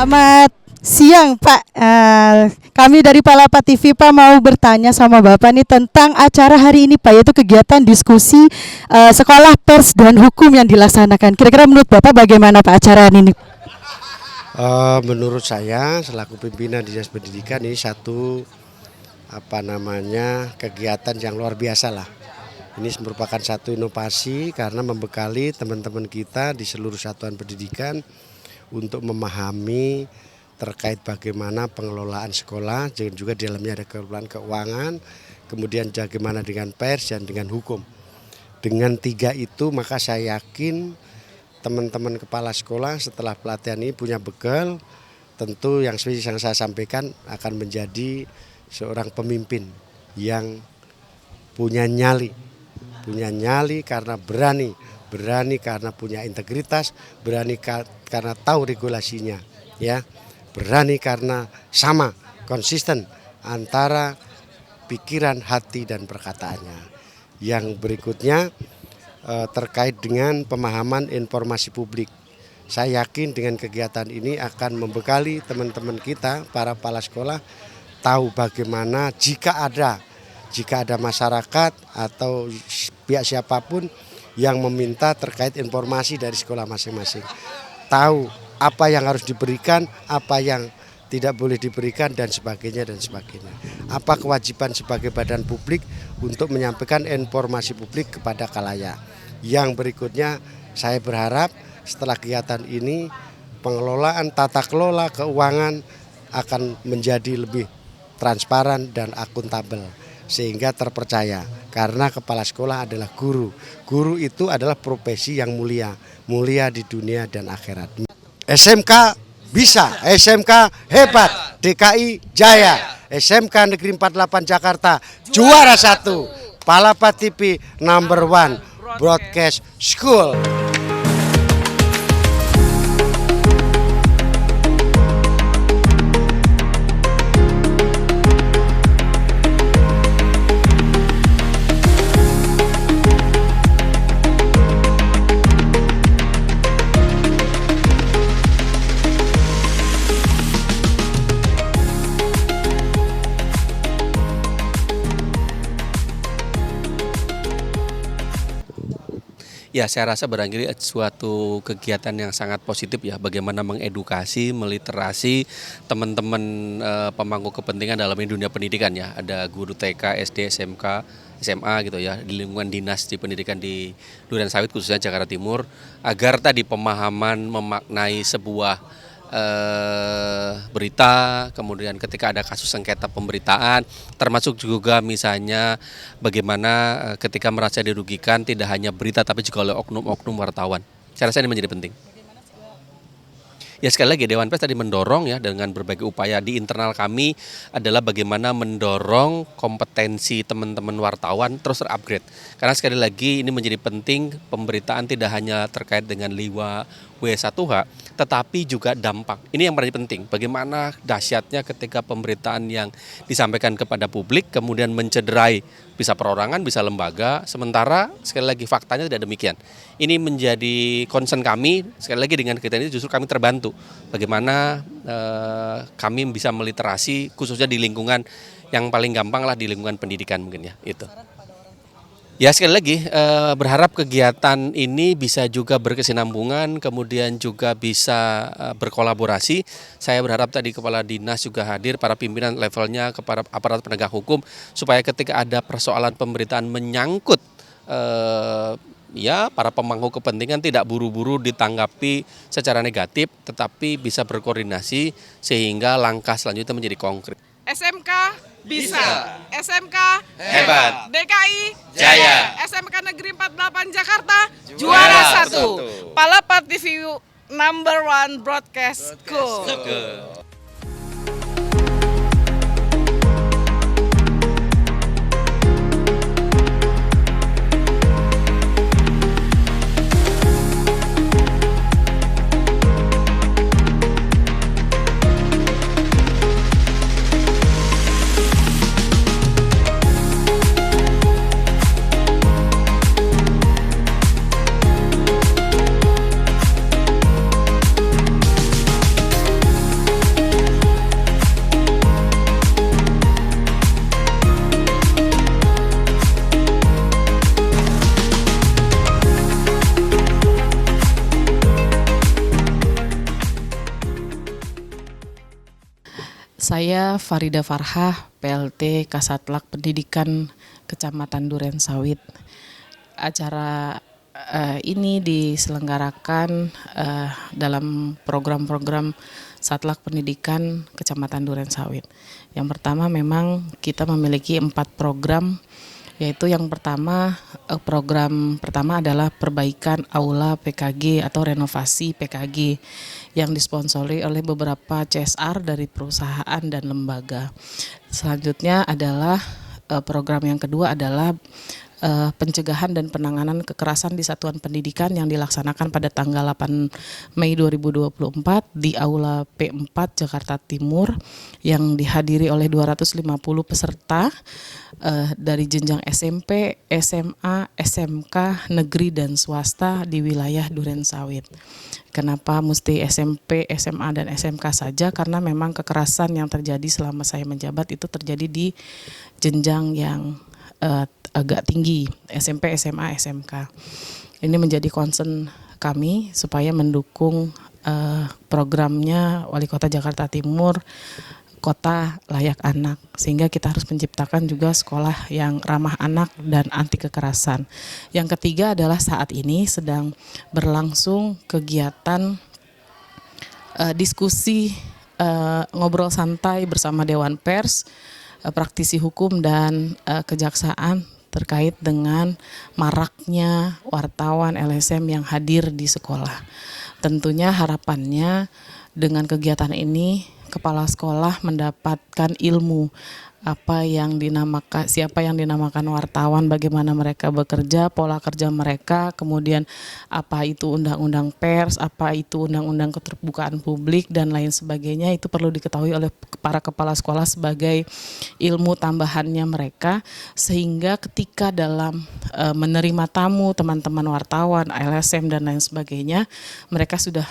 Selamat siang Pak. Kami dari Palapa TV Pak mau bertanya sama Bapak nih tentang acara hari ini Pak, yaitu kegiatan diskusi sekolah pers dan hukum yang dilaksanakan. Kira-kira menurut Bapak bagaimana Pak acara ini? Menurut saya selaku pimpinan Dinas Pendidikan ini satu kegiatan yang luar biasa lah. Ini merupakan satu inovasi karena membekali teman-teman kita di seluruh satuan pendidikan untuk memahami terkait bagaimana pengelolaan sekolah, dan juga di dalamnya ada pengelolaan keuangan, kemudian bagaimana dengan pers dan dengan hukum. Dengan tiga itu maka saya yakin teman-teman kepala sekolah setelah pelatihan ini punya bekal, tentu yang seperti yang saya sampaikan akan menjadi seorang pemimpin yang punya nyali karena berani karena punya integritas, berani karena tahu regulasinya, ya, berani karena sama konsisten antara pikiran, hati dan perkataannya. Yang berikutnya terkait dengan pemahaman informasi publik. Saya yakin dengan kegiatan ini akan membekali teman-teman kita para kepala sekolah tahu bagaimana jika ada masyarakat atau pihak siapapun yang meminta terkait informasi dari sekolah masing-masing. Tahu apa yang harus diberikan, apa yang tidak boleh diberikan dan sebagainya. Apa kewajiban sebagai badan publik untuk menyampaikan informasi publik kepada khalayak. Yang berikutnya saya berharap setelah kegiatan ini pengelolaan tata kelola keuangan akan menjadi lebih transparan dan akuntabel sehingga terpercaya karena kepala sekolah adalah guru. Guru itu adalah profesi yang mulia di dunia dan akhirat. SMK bisa, SMK hebat, DKI jaya, SMK Negeri 48 Jakarta juara 1, Palapa TV #1 Broadcast School. Ya, saya rasa barangkali suatu kegiatan yang sangat positif ya, bagaimana mengedukasi, meliterasi teman-teman pemangku kepentingan dalam dunia pendidikan ya. Ada guru TK, SD, SMK, SMA gitu ya, di lingkungan dinas di pendidikan di Durensawit khususnya Jakarta Timur, agar tadi pemahaman memaknai sebuah berita, kemudian ketika ada kasus sengketa pemberitaan, termasuk juga misalnya bagaimana ketika merasa dirugikan tidak hanya berita tapi juga oleh oknum-oknum wartawan. Saya rasa ini menjadi penting. Ya, sekali lagi Dewan Pers tadi mendorong ya dengan berbagai upaya di internal kami adalah bagaimana mendorong kompetensi teman-teman wartawan terus terupgrade. Karena sekali lagi ini menjadi penting, pemberitaan tidak hanya terkait dengan liwa W1H tetapi juga dampak. Ini yang paling penting, bagaimana dahsyatnya ketika pemberitaan yang disampaikan kepada publik kemudian mencederai bisa perorangan, bisa lembaga, sementara sekali lagi faktanya tidak demikian. Ini menjadi concern kami, sekali lagi dengan kegiatan ini justru kami terbantu bagaimana kami bisa meliterasi khususnya di lingkungan yang paling gampang lah di lingkungan pendidikan mungkin ya itu. Ya, sekali lagi berharap kegiatan ini bisa juga berkesinambungan, kemudian juga bisa berkolaborasi. Saya berharap tadi Kepala Dinas juga hadir, para pimpinan levelnya, kepada aparat penegak hukum, supaya ketika ada persoalan pemberitaan menyangkut ya para pemangku kepentingan tidak buru-buru ditanggapi secara negatif, tetapi bisa berkoordinasi sehingga langkah selanjutnya menjadi konkret. SMK bisa, SMK hebat, DKI jaya, SMK Negeri 48 Jakarta juara 1, Palapa TV #1 Broadcast School. Saya Farida Farhah, PLT Kasatlak Pendidikan Kecamatan Durensawit. Acara ini diselenggarakan dalam program-program Satlak Pendidikan Kecamatan Durensawit. Yang pertama memang kita memiliki 4 program, yaitu yang pertama program pertama adalah perbaikan aula PKG atau renovasi PKG yang disponsori oleh beberapa CSR dari perusahaan dan lembaga. Selanjutnya adalah program yang kedua adalah pencegahan dan penanganan kekerasan di satuan pendidikan yang dilaksanakan pada tanggal 8 Mei 2024 di Aula P4 Jakarta Timur yang dihadiri oleh 250 peserta dari jenjang SMP, SMA, SMK, negeri dan swasta di wilayah Durensawit. Kenapa mesti SMP, SMA dan SMK saja? Karena memang kekerasan yang terjadi selama saya menjabat itu terjadi di jenjang yang agak tinggi, SMP, SMA, SMK. Ini menjadi concern kami supaya mendukung programnya Wali Kota Jakarta Timur, Kota Layak Anak, sehingga kita harus menciptakan juga sekolah yang ramah anak dan anti kekerasan. Yang ketiga adalah saat ini sedang berlangsung kegiatan diskusi ngobrol santai bersama Dewan Pers, praktisi hukum dan kejaksaan terkait dengan maraknya wartawan LSM yang hadir di sekolah. Tentunya harapannya dengan kegiatan ini kepala sekolah mendapatkan ilmu apa yang dinamakan, siapa yang dinamakan wartawan, bagaimana mereka bekerja, pola kerja mereka, kemudian apa itu undang-undang pers, apa itu undang-undang keterbukaan publik dan lain sebagainya. Itu perlu diketahui oleh para kepala sekolah sebagai ilmu tambahannya mereka, sehingga ketika dalam menerima tamu, teman-teman wartawan, LSM dan lain sebagainya, mereka sudah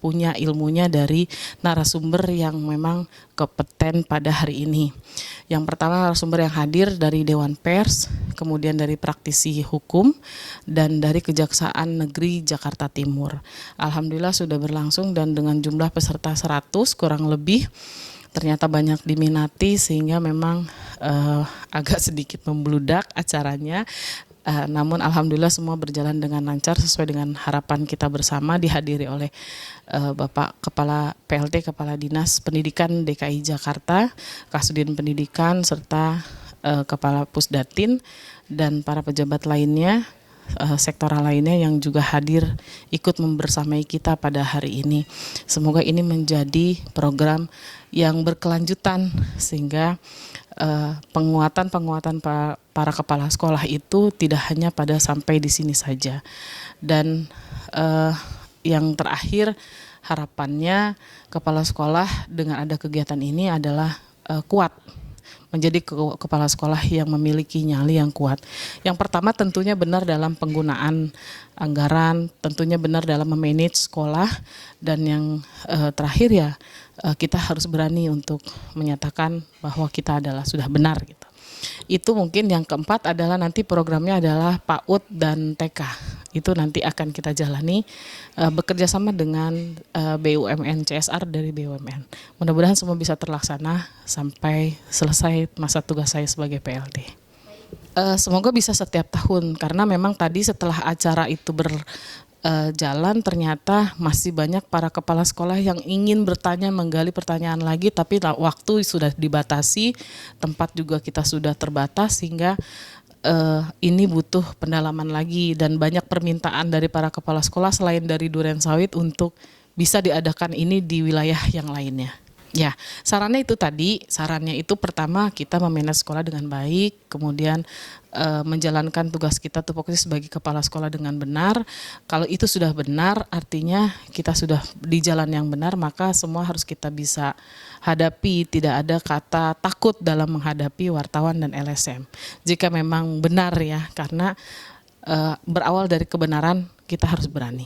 punya ilmunya dari narasumber yang memang kompeten pada hari ini. Yang pertama narasumber yang hadir dari Dewan Pers, kemudian dari praktisi hukum, dan dari Kejaksaan Negeri Jakarta Timur. Alhamdulillah sudah berlangsung dan dengan jumlah peserta 100 kurang lebih, ternyata banyak diminati sehingga memang agak sedikit membludak acaranya. Namun alhamdulillah semua berjalan dengan lancar sesuai dengan harapan kita bersama, dihadiri oleh Bapak Kepala PLT Kepala Dinas Pendidikan DKI Jakarta, Kasudin Pendidikan serta Kepala Pusdatin dan para pejabat lainnya, sektoral lainnya yang juga hadir ikut membersamai kita pada hari ini. Semoga ini menjadi program yang berkelanjutan sehingga penguatan para kepala sekolah itu tidak hanya pada sampai di sini saja. Dan yang terakhir harapannya kepala sekolah dengan ada kegiatan ini adalah kuat, menjadi kepala sekolah yang memiliki nyali yang kuat. Yang pertama tentunya benar dalam penggunaan anggaran, tentunya benar dalam memanage sekolah, dan yang terakhir ya kita harus berani untuk menyatakan bahwa kita adalah sudah benar gitu. Itu mungkin yang keempat adalah nanti programnya adalah PAUD dan TK. Itu nanti akan kita jalani bekerja sama dengan BUMN, CSR dari BUMN. Mudah-mudahan semua bisa terlaksana sampai selesai masa tugas saya sebagai PLT. Semoga bisa setiap tahun, karena memang tadi setelah acara itu berjalan ternyata masih banyak para kepala sekolah yang ingin bertanya, menggali pertanyaan lagi, tapi waktu sudah dibatasi, tempat juga kita sudah terbatas, sehingga ini butuh pendalaman lagi dan banyak permintaan dari para kepala sekolah selain dari Durensawit untuk bisa diadakan ini di wilayah yang lainnya. Ya, sarannya itu tadi, sarannya itu pertama kita memanage sekolah dengan baik, kemudian menjalankan tugas kita tupoksi sebagai kepala sekolah dengan benar. Kalau itu sudah benar, artinya kita sudah di jalan yang benar, maka semua harus kita bisa hadapi. Tidak ada kata takut dalam menghadapi wartawan dan LSM. Jika memang benar ya, karena berawal dari kebenaran kita harus berani.